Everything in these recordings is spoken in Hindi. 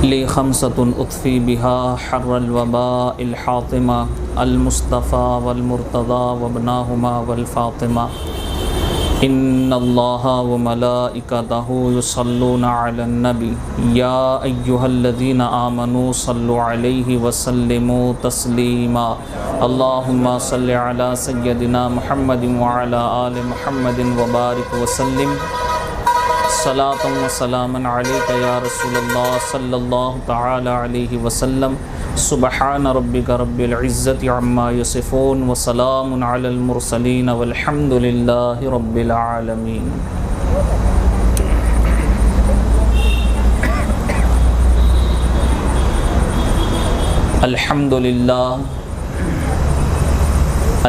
ली खमसतुन उत्फ़ी बिहा हर्रल वबा इल हातिमा अल मुस्तफ़ा वल मुर्तज़ा वबनाहुमा वल फ़ातिमा इन्नल्लाहा व मलाइकतहु युसल्लूना अलन नबी या अय्युहल्लज़ीना आमनू सल्लु अलैहि व सल्लिमू तस्लीमा अल्लाहुम्मा सल्लि अला सय्यदिना मुहम्मदिन व अला आलि मुहम्मदिन व बारिक व सल्लिम सलातम व सलामन अलैका या रसूलल्लाह सल्लल्लाहु तआला अलैहि वसल्लम। सुबहान रब्बिका रब्बिल इज़्ज़ति अम्मा यसिफून व सलामुन अलल मुरसलीन वल्हम्दुलिल्लाहि रब्बिल आलमीन।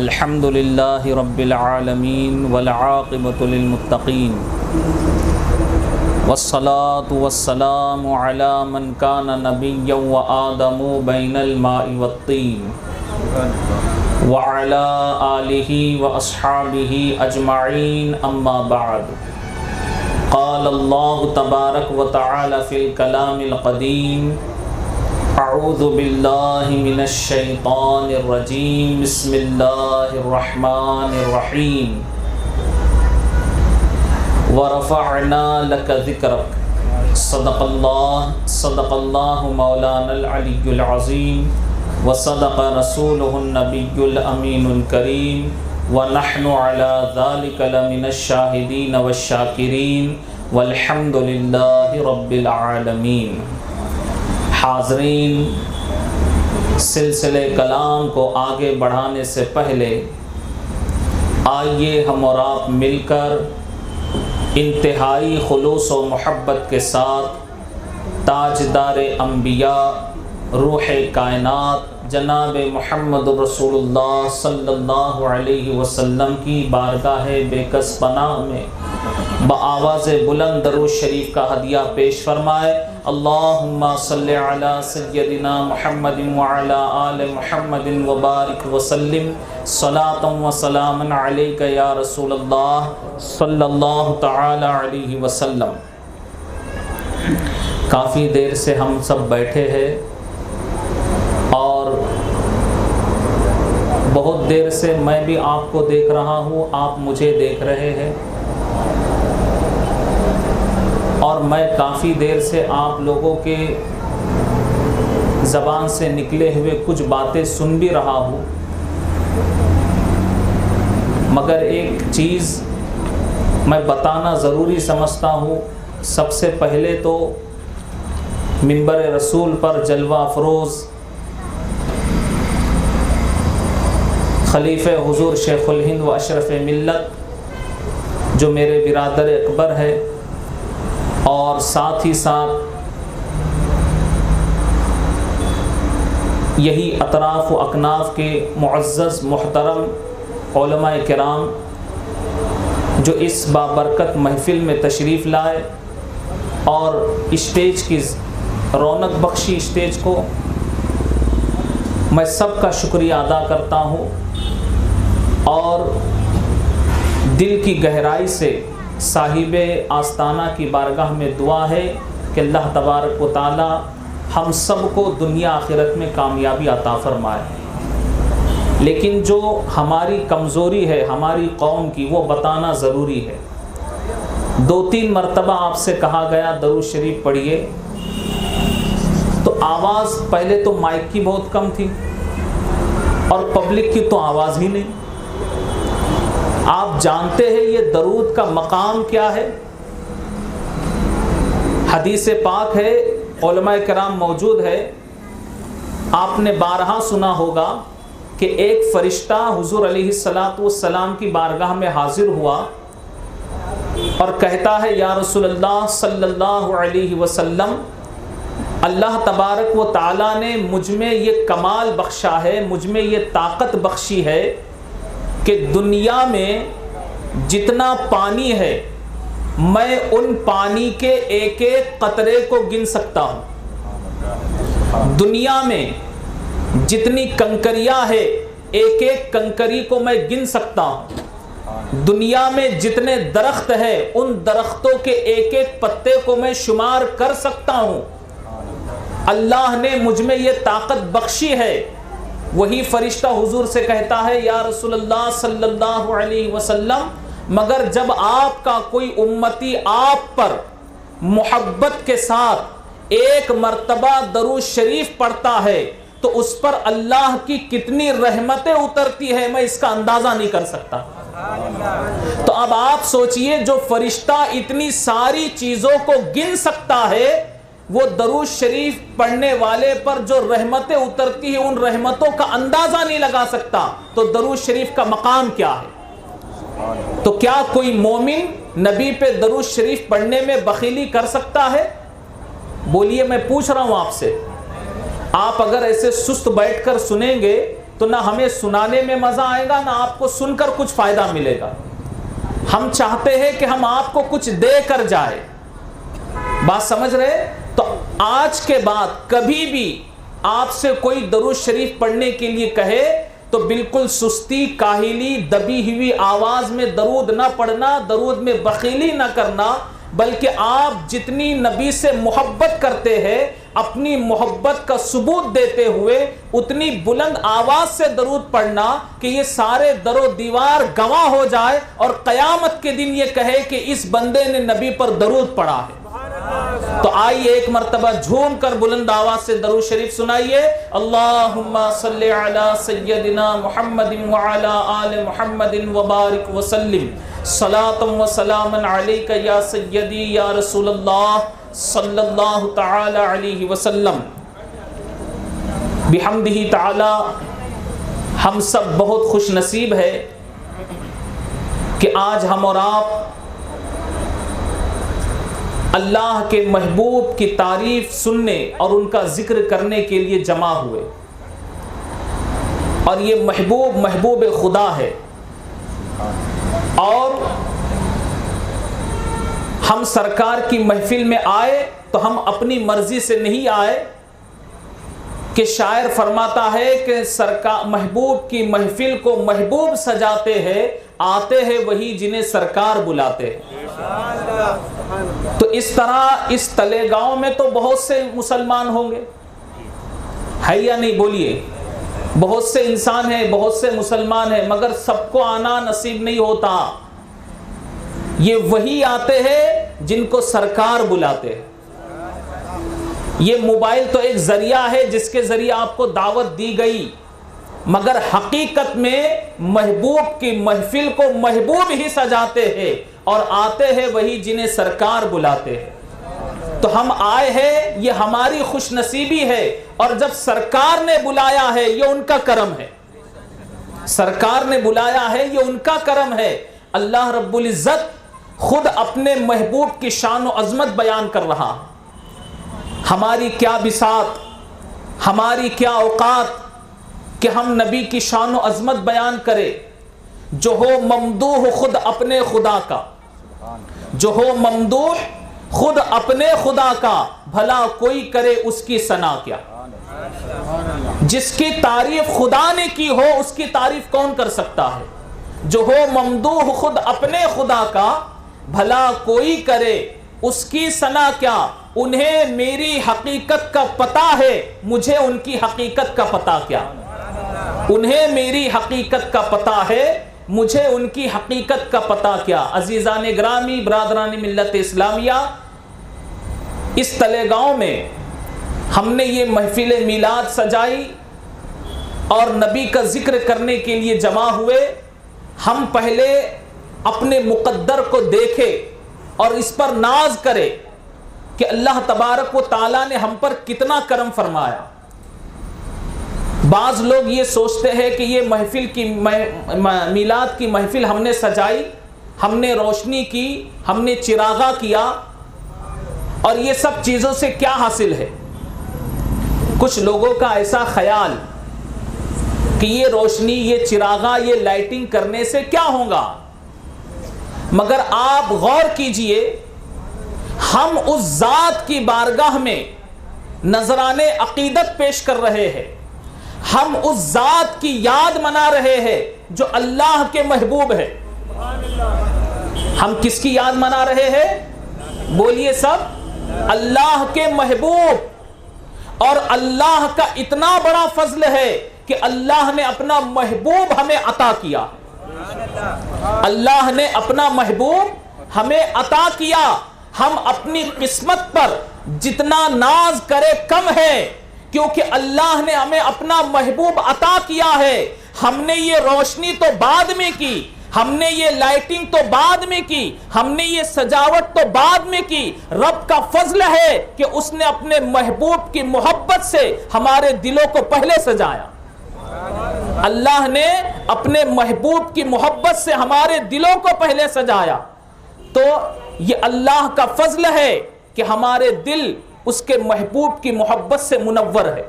अल्हम्दुलिल्लाहि रब्बिल आलमीन वल आक़िबतु लिल मुत्तक़ीन वस्सलातु वस्सलामु अला मन काना नबिय्यन व आदमु बैनल माइ वत्तीन व अला आलिहि व अस्हाबिहि अजमईन अम्मा बाद। क़ाल अल्लाहु तबारक व तआला फ़िल कलामिल क़दीम अऊज़ु बिल्लाहि मिनश शैतानिर रजीम बिस्मिल्लाहिर रहमानिर रहीम व रफ़अना लक ज़िक्रक सदक़ल्लाहु मौलानल अलियुल अज़ीम व सदक़ रसूलुहुन नबियुल अमीनुल करीम व नहनु अला ज़ालिका लमिनश शाहिदीन वश्शाकिरीन वल्हम्दुलिल्लाहि रब्बिल आलमीन। हाज़रीन, सिलसिले कलाम को आगे बढ़ाने से पहले आइए हम और आप मिलकर इंतहाई खुलूस व मोहब्बत के साथ ताजदार अंबिया रूह कायनात जनाब मुहम्मद रसूलुल्लाह सल्लल्लाहु अलैहि वसल्लम की बारगाह बेकस पनाह में बआवाज़ बुलंद दरूद शरीफ का हदिया पेश फरमाए। अल्लाहुम्मा सल्लि अला सय्यदिना मुहम्मदिन व अला आलि मुहम्मदिन व बारिक व सल्लिम सलातम व सलामन अलैका या रसूलल्लाह सल्लल्लाहु तआला अलैहि वसल्लम। काफ़ी देर से हम सब बैठे हैं और बहुत देर से मैं भी आपको देख रहा हूँ, आप मुझे देख रहे हैं और मैं काफ़ी देर से आप लोगों के ज़बान से निकले हुए कुछ बातें सुन भी रहा हूँ, मगर एक चीज़ मैं बताना ज़रूरी समझता हूँ। सबसे पहले तो मिंबर रसूल पर जलवा अफरोज़ खलीफ़े हुज़ूर शेखुल हिंद व अशरफ मिल्लत जो मेरे बिरादर अकबर है और साथ ही साथ यही अतराफ़ व अकनाफ़ के मुअज़्ज़ज़ मोहतरम उलमाए किराम जो इस बाबरकत महफ़िल में तशरीफ़ लाए और स्टेज की रौनक बख्शी स्टेज को, मैं सबका शुक्रिया अदा करता हूँ और दिल की गहराई से साहिबे आस्ताना की बारगाह में दुआ है कि अल्लाह तबारक व तआला हम सब को दुनिया आखिरत में कामयाबी अता फरमाए। लेकिन जो हमारी कमज़ोरी है हमारी कौम की, वो बताना ज़रूरी है। 2-3 मरतबा आपसे कहा गया दरूद शरीफ पढ़िए, तो आवाज़ पहले तो माइक की बहुत कम थी और पब्लिक की तो आवाज़ ही नहीं। आप जानते हैं ये दरूद का मकाम क्या है? हदीस पाक है, उलमाए किराम मौजूद है, आपने बारहा सुना होगा कि एक फ़रिश्ता हुज़ूर अलैहिस्सलातु वस्सलाम की बारगाह में हाजिर हुआ और कहता है, या रसूलल्लाह सल्लल्लाहु अलैहि वसल्लम, अल्लाह तबारक व तआला ने मुझ में ये कमाल बख्शा है, मुझ में ये ताकत बख्शी है कि दुनिया में जितना पानी है मैं उन पानी के एक एक कतरे को गिन सकता हूँ। दुनिया में जितनी कंकरियाँ है एक एक कंकरी को मैं गिन सकता हूँ। दुनिया में जितने दरख्त है उन दरख्तों के एक एक पत्ते को मैं शुमार कर सकता हूँ। अल्लाह ने मुझ में ये ताकत बख्शी है। वही फरिश्ता हुजूर से कहता है, या रसूलल्लाह सल्लल्लाहु अलैहि वसल्लम, मगर जब आपका कोई उम्मती आप पर मोहब्बत के साथ एक मर्तबा दरूद शरीफ पढ़ता है तो उस पर अल्लाह की कितनी रहमतें उतरती है, मैं इसका अंदाजा नहीं कर सकता। तो अब आप सोचिए, जो फरिश्ता इतनी सारी चीजों को गिन सकता है, वो दरूद शरीफ पढ़ने वाले पर जो रहमतें उतरती है उन रहमतों का अंदाजा नहीं लगा सकता, तो दरूद शरीफ का मकाम क्या है? तो क्या कोई मोमिन नबी पे दरूद शरीफ पढ़ने में बखीली कर सकता है? बोलिए, मैं पूछ रहा हूं आपसे। आप अगर ऐसे सुस्त बैठकर सुनेंगे तो ना हमें सुनाने में मजा आएगा, ना आपको सुनकर कुछ फायदा मिलेगा। हम चाहते हैं कि हम आपको कुछ दे कर जाए। बात समझ रहे? तो आज के बाद कभी भी आपसे कोई दरूद शरीफ पढ़ने के लिए कहे तो बिल्कुल सुस्ती, काहिली, दबी हुई आवाज में दरूद ना पढ़ना, दरूद में बखीली ना करना, बल्कि आप जितनी नबी से मोहब्बत करते हैं अपनी मोहब्बत का सबूत देते हुए उतनी बुलंद आवाज से दरूद पढ़ना कि ये सारे दरो दीवार गवाह हो जाए और क़यामत के दिन ये कहे कि इस बंदे ने नबी पर दरूद पढ़ा है। तो आइए एक मर्तबा झूम कर बुलंद आवाज से दरूद शरीफ सुनाइए। अल्लाहुम्मा सल्ली अला सय्यदिना मुहम्मदिन व अला आले मुहम्मदिन व बारिक व सल्लिम सलातम व सलामन अलैका या सय्यदी या रसूलल्लाह सल्लल्लाहु तआला अलैहि वसल्लम। बिहम्दिही तआला, हम सब बहुत खुश नसीब है कि आज हम और आप अल्लाह के महबूब की तारीफ सुनने और उनका जिक्र करने के लिए जमा हुए। और ये महबूब महबूब खुदा है और हम सरकार की महफिल में आए तो हम अपनी मर्जी से नहीं आए कि शायर फरमाता है कि सरकार महबूब की महफिल को महबूब सजाते हैं, आते हैं वही जिन्हें सरकार बुलाते हैं। तो इस तरह इस तलेगांव में तो बहुत से मुसलमान होंगे, है या नहीं? बोलिए, बहुत से इंसान हैं, बहुत से मुसलमान हैं, मगर सबको आना नसीब नहीं होता। ये वही आते हैं जिनको सरकार बुलाते हैं। ये मोबाइल तो एक जरिया है जिसके जरिए आपको दावत दी गई, मगर हकीकत में महबूब की महफिल को महबूब ही सजाते हैं और आते हैं वही जिन्हें सरकार बुलाते हैं। तो हम आए हैं, ये हमारी खुशनसीबी है, और जब सरकार ने बुलाया है ये उनका करम है। सरकार ने बुलाया है ये उनका करम है। अल्लाह रब्बुल इज्जत खुद अपने महबूब की शान और अजमत बयान कर रहा। हमारी क्या बिसात, हमारी क्या औकात कि हम नबी की शान और अजमत बयान करें। जो हो ममदूह खुद अपने खुदा का, जो हो ममदूह खुद अपने खुदा का, भला कोई करे उसकी सना क्या। जिसकी तारीफ खुदा ने की हो उसकी तारीफ कौन कर सकता है। जो हो ममदूह खुद अपने खुदा का, भला कोई करे उसकी सना क्या। उन्हें मेरी हकीकत का पता है, मुझे उनकी हकीकत का पता क्या। उन्हें मेरी हकीकत का पता है, मुझे उनकी हकीकत का पता क्या। अजीज़ान ग्रामी, बरादरान मिल्लत इस्लामिया, इस तलेगांव में हमने ये महफिल मिलाद सजाई और नबी का जिक्र करने के लिए जमा हुए। हम पहले अपने मुकद्दर को देखें और इस पर नाज करें कि अल्लाह तबारक व ताला ने हम पर कितना करम फरमाया। बाज़ लोग ये सोचते हैं कि ये महफिल की मिलाद की महफिल हमने सजाई, हमने रोशनी की, हमने चिरागा किया, और ये सब चीज़ों से क्या हासिल है। कुछ लोगों का ऐसा ख्याल कि ये रोशनी, ये चिरागा, ये लाइटिंग करने से क्या होगा। मगर आप गौर कीजिए, हम उस ज़ात की बारगाह में नजराने अकीदत पेश कर रहे हैं। हम उस ज़ात की याद मना रहे हैं जो अल्लाह के महबूब है। हम किसकी याद मना रहे हैं? बोलिए सब, अल्लाह के महबूब। और अल्लाह का इतना बड़ा फजल है कि अल्लाह ने अपना महबूब हमें अता किया। अल्लाह ने अपना महबूब हमें अता किया। हम अपनी किस्मत पर जितना नाज करे कम है, क्योंकि अल्लाह ने हमें अपना महबूब अता किया है। हमने ये रोशनी तो बाद में की, हमने ये लाइटिंग तो बाद में की, हमने ये सजावट तो बाद में की। रब का फजल है कि उसने अपने महबूब की मोहब्बत से हमारे दिलों को पहले सजाया। अल्लाह ने अपने महबूब की मोहब्बत से हमारे दिलों को पहले सजाया। तो ये अल्लाह का फजल है कि हमारे दिल उसके महबूब की मोहब्बत से मुनव्वर है,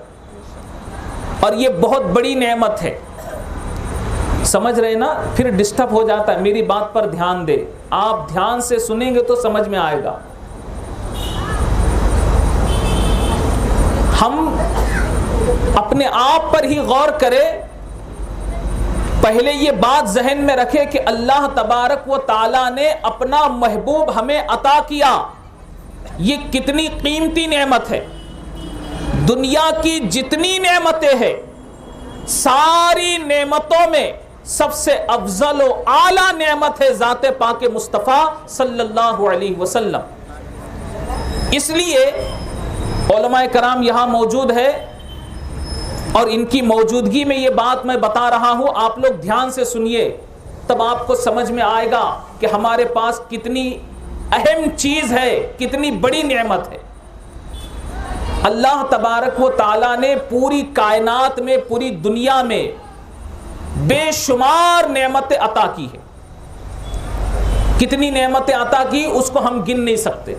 और ये बहुत बड़ी नेमत है। समझ रहे ना? फिर डिस्टर्ब हो जाता है। मेरी बात पर ध्यान दे, आप ध्यान से सुनेंगे तो समझ में आएगा। हम अपने आप पर ही गौर करें। पहले ये बात जहन में रखे कि अल्लाह तबारक व ताला ने अपना महबूब हमें अता किया। ये कितनी कीमती नेमत है। दुनिया की जितनी नेमतें हैं, सारी नेमतों में सबसे अफजल व आला नेमत है ज़ाते पाके मुस्तफ़ा सल्लल्लाहु अलैहि वसल्लम। इसलिए उलमाए कराम यहाँ मौजूद है, और इनकी मौजूदगी में ये बात मैं बता रहा हूँ। आप लोग ध्यान से सुनिए, तब आपको समझ में आएगा कि हमारे पास कितनी अहम चीज़ है, कितनी बड़ी नेमत है। अल्लाह तबारक व ताला ने पूरी कायनात में, पूरी दुनिया में बेशुमार नेमतें अता की है। कितनी नेमतें अता की उसको हम गिन नहीं सकते।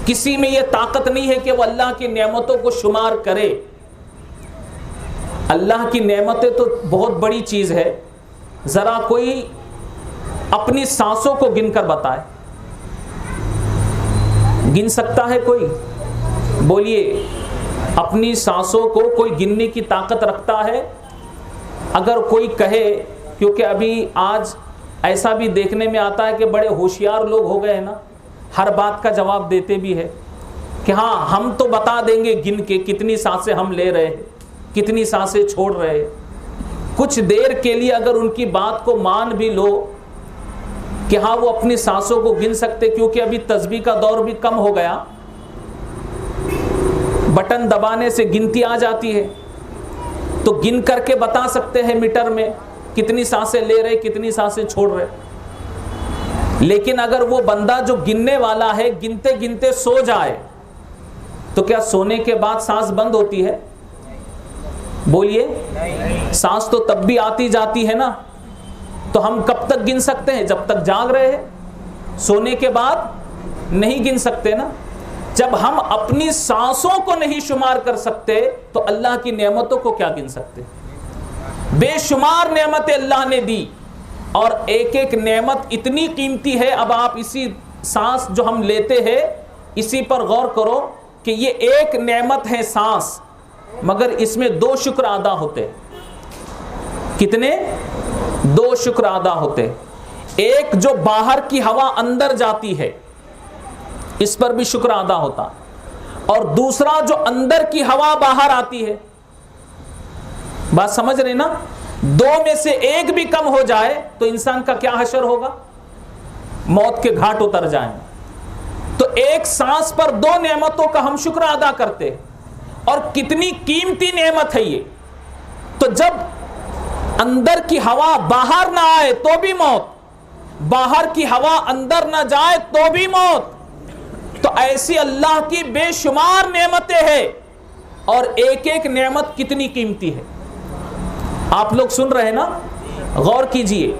किसी में यह ताकत नहीं है कि वह अल्लाह की नेमतों को शुमार करे। अल्लाह की नेमतें तो बहुत बड़ी चीज़ है। ज़रा कोई अपनी सांसों को गिनकर बताए, गिन सकता है कोई? बोलिए, अपनी सांसों को कोई गिनने की ताकत रखता है? अगर कोई कहे, क्योंकि अभी आज ऐसा भी देखने में आता है कि बड़े होशियार लोग हो गए हैं ना, हर बात का जवाब देते भी है कि हाँ हम तो बता देंगे गिन के कितनी सांसें हम ले रहे हैं, कितनी सांसें छोड़ रहे हैं। कुछ देर के लिए अगर उनकी बात को मान भी लो कि हाँ वो अपनी सांसों को गिन सकते, क्योंकि अभी तस्बीह का दौर भी कम हो गया, बटन दबाने से गिनती आ जाती है, तो गिन करके बता सकते हैं मीटर में कितनी सांसें ले रहे, कितनी सांसें छोड़ रहे। लेकिन अगर वो बंदा जो गिनने वाला है गिनते गिनते सो जाए, तो क्या सोने के बाद सांस बंद होती है? बोलिए, सांस तो तब भी आती जाती है ना। तो हम कब तक गिन सकते हैं? जब तक जाग रहे हैं। सोने के बाद नहीं गिन सकते ना। जब हम अपनी सांसों को नहीं शुमार कर सकते तो अल्लाह की नेमतों को क्या गिन सकते? बेशुमार नेमतें अल्लाह ने दी, और एक एक नेमत इतनी कीमती है। अब आप इसी सांस जो हम लेते हैं इसी पर गौर करो कि ये एक नेमत है सांस, मगर इसमें दो शुक्र अदा होते। कितने? दो शुक्र अदा होते। एक जो बाहर की हवा अंदर जाती है, इस पर भी शुक्र अदा होता, और दूसरा जो अंदर की हवा बाहर आती है। बात समझ रहे ना? दो में से एक भी कम हो जाए तो इंसान का क्या हशर होगा? मौत के घाट उतर जाए। तो एक सांस पर दो नेमतों का हम शुक्र अदा करते, और कितनी कीमती नेमत है ये। तो जब अंदर की हवा बाहर ना आए तो भी मौत, बाहर की हवा अंदर ना जाए तो भी मौत। तो ऐसी अल्लाह की बेशुमार नेमतें हैं, और एक एक नेमत कितनी कीमती है। आप लोग सुन रहे हैं ना? गौर कीजिए।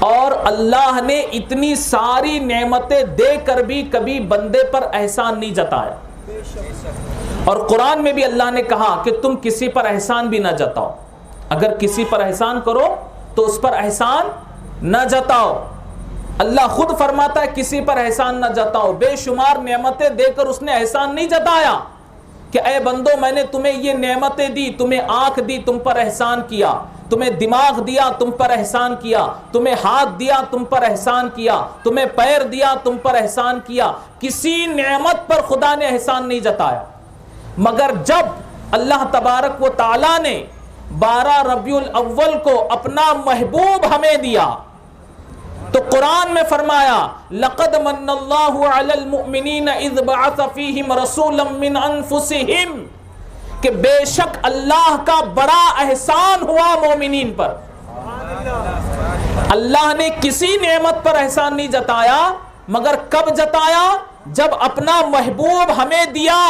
और अल्लाह ने इतनी सारी नेमतें देकर भी कभी बंदे पर एहसान नहीं जताया। और कुरान में भी अल्लाह ने कहा कि तुम किसी पर एहसान भी ना जताओ। अगर किसी पर एहसान करो तो उस पर एहसान न जताओ। अल्लाह खुद फरमाता है किसी पर एहसान न जताओ। बेशुमार नेमतें देकर उसने एहसान नहीं जताया कि ऐ बंदो मैंने तुम्हें ये नेमतें दी, तुम्हें आंख दी, तुम पर एहसान किया, तुम्हें दिमाग दिया, तुम पर एहसान किया, तुम्हें हाथ दिया, तुम पर एहसान किया, तुम्हें पैर दिया, तुम पर एहसान किया। किसी नेमत पर खुदा ने एहसान नहीं जताया। मगर जब अल्लाह तबारक व ताला ने 12 रबीउल अव्वल को अपना महबूब हमें दिया तो कुरान में फरमाया लक़द मन्नल्लाहु अलल मुमिनीन इज़ बअस फ़ीहिम रसूलन मिन अनफुसिहिम, कि बेशक अल्लाह का बड़ा एहसान हुआ मोमिनीन पर। अल्लाह ने किसी नेमत पर एहसान नहीं जताया, मगर कब जताया? जब अपना महबूब हमें दिया।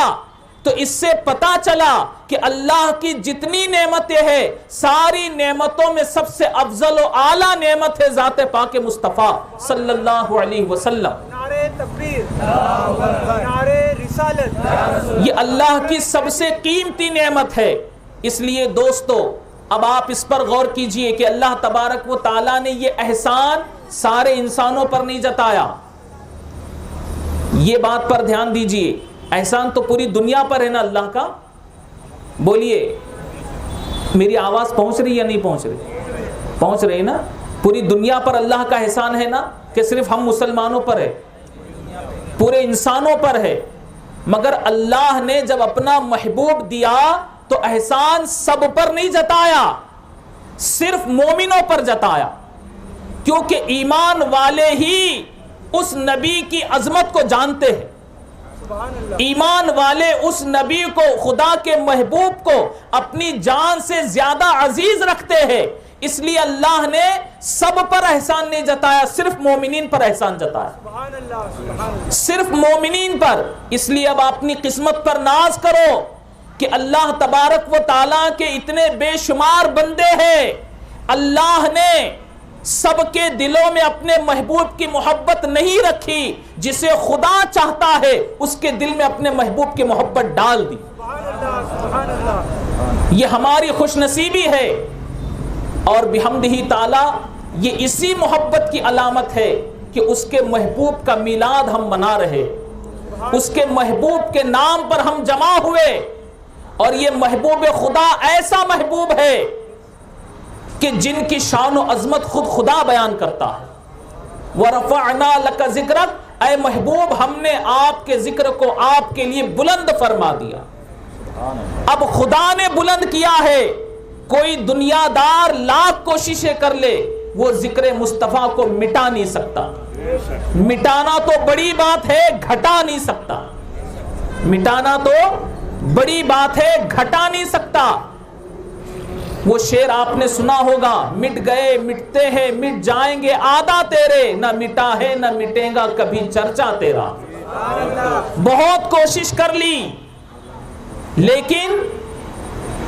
तो इससे पता चला कि अल्लाह की जितनी नेमतें हैं सारी नेमतों में सबसे अफजल और आला नेमत है ज़ाते पाक मुस्तफ़ा सल्लल्लाहु अलैहि वसल्लम। नारे तकबीर, नारे रिसालत, ये अल्लाह की सबसे कीमती नेमत है। इसलिए दोस्तों अब आप इस पर गौर कीजिए कि अल्लाह तबारक व ताला ने ये एहसान सारे इंसानों पर नहीं जताया। ये बात पर ध्यान दीजिए, एहसान तो पूरी दुनिया पर है ना अल्लाह का। बोलिए, मेरी आवाज पहुंच रही या नहीं पहुंच रही? पहुंच रही ना। पूरी दुनिया पर अल्लाह का एहसान है ना, कि सिर्फ हम मुसलमानों पर है? पूरे इंसानों पर है। मगर अल्लाह ने जब अपना महबूब दिया तो एहसान सब पर नहीं जताया, सिर्फ मोमिनों पर जताया, क्योंकि ईमान वाले ही उस नबी की अजमत को जानते हैं। ईमान वाले उस नबी को, खुदा के महबूब को अपनी जान से ज्यादा अजीज रखते हैं। इसलिए अल्लाह ने सब पर एहसान नहीं जताया, सिर्फ मोमिनीन पर एहसान जताया, सिर्फ मोमिनीन पर। इसलिए अब अपनी किस्मत पर नाज करो कि अल्लाह तबारक व ताला के इतने बेशुमार बंदे हैं। अल्लाह ने सबके दिलों में अपने महबूब की मोहब्बत नहीं रखी, जिसे खुदा चाहता है उसके दिल में अपने महबूब की मोहब्बत डाल दी। ये हमारी खुशनसीबी है। और बिहम्दिही ताला ये इसी मोहब्बत की अलामत है कि उसके महबूब का मिलाद हम मना रहे, उसके महबूब के नाम पर हम जमा हुए। और ये महबूब खुदा ऐसा महबूब है कि जिनकी शान और अजमत खुद खुदा बयान करता है। वरफ़अना लका ज़िक्रक, ऐ महबूब हमने आपके जिक्र को आपके लिए बुलंद फरमा दिया। अब खुदा ने बुलंद किया है, कोई दुनियादार लाख कोशिशें कर ले वो जिक्र मुस्तफ़ा को मिटा नहीं सकता। मिटाना तो बड़ी बात है, घटा नहीं सकता। मिटाना तो बड़ी बात है, घटा नहीं सकता। वो शेर आपने सुना होगा, मिट गए मिटते हैं मिट जाएंगे आदा तेरे, ना मिटा है ना मिटेगा कभी चर्चा तेरा। बहुत कोशिश कर ली लेकिन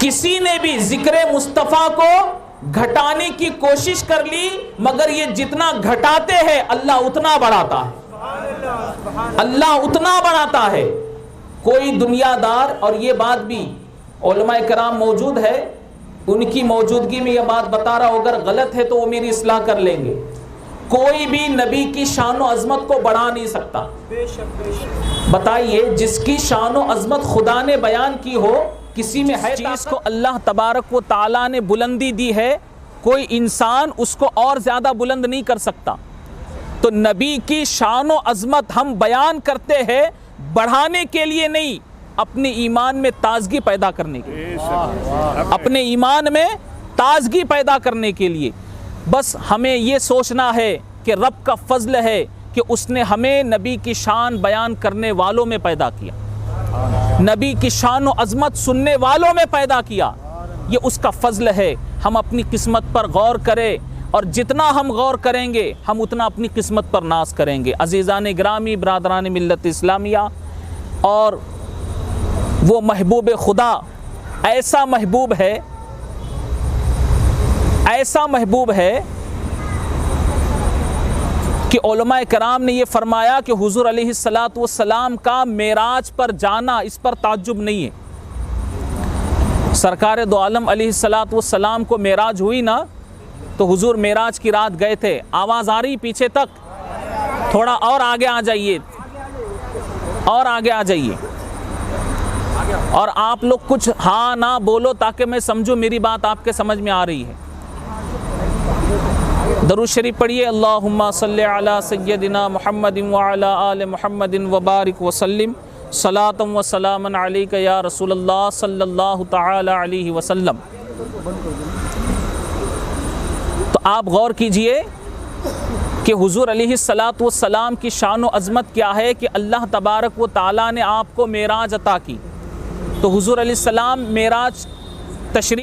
किसी ने भी जिक्र मुस्तफ़ा को घटाने की कोशिश कर ली, मगर ये जितना घटाते हैं अल्लाह उतना बढ़ाता है, अल्लाह उतना बढ़ाता है। कोई दुनियादार, और ये बात भी उलमाए कराम मौजूद है, उनकी मौजूदगी में यह बात बता रहा हूं, अगर गलत है तो वो मेरी इस्लाह कर लेंगे। कोई भी नबी की शान और अजमत को बढ़ा नहीं सकता। बताइए, जिसकी शान और अजमत खुदा ने बयान की हो, किसी में है चीज़ को अल्लाह तबारक व ताला ने बुलंदी दी है, कोई इंसान उसको और ज़्यादा बुलंद नहीं कर सकता। तो नबी की शान और अजमत हम बयान करते हैं बढ़ाने के लिए नहीं, अपने ईमान में ताजगी पैदा करने के लिए, अपने ईमान में ताजगी पैदा करने के लिए। बस हमें ये सोचना है कि रब का फजल है कि उसने हमें नबी की शान बयान करने वालों में पैदा किया, नबी की शान और अजमत सुनने वालों में पैदा किया। ये उसका फजल है। हम अपनी किस्मत पर गौर करें, और जितना हम गौर करेंगे हम उतना अपनी किस्मत पर नाज करेंगे। अजीज़ान ग्रामी, बरादरान मिल्लत इस्लामिया, और वो महबूब खुदा ऐसा महबूब है, ऐसा महबूब है कि उलमाए कराम ने ये फरमाया कि हुजूर अलैहिस्सलातु वस्सलाम का मेराज पर जाना, इस पर ताज्जुब नहीं है। सरकार दो आलम अलैहिस्सलातु वस्सलाम को मेराज हुई ना, तो हुजूर मेराज की रात गए थे। आवाज़ आ रही पीछे तक? थोड़ा और आगे आ जाइए, और आगे आ जाइए, और आप लोग कुछ हाँ ना बोलो ताकि मैं समझूं मेरी बात आपके समझ में आ रही है। दरूद शरीफ पढ़िए, अल्लाहुम्मा सल्लि अला सय्यदिना मुहम्मदिन व अला आलि मुहम्मदिन व बारिक व सल्लिम सलातम व सलामन अलैका या रसूलल्लाह सल्लल्लाहु तआला अलैहि वसल्लम। तो आप गौर कीजिए कि हुज़ूर अलैहिस्सलातु वस्सलाम की शान व अज़मत क्या है कि अल्लाह तबारक व तआला ने आपको मेराज अता की। तो हुज़ूर अलैहिस्सलाम मेराज तशरीफ़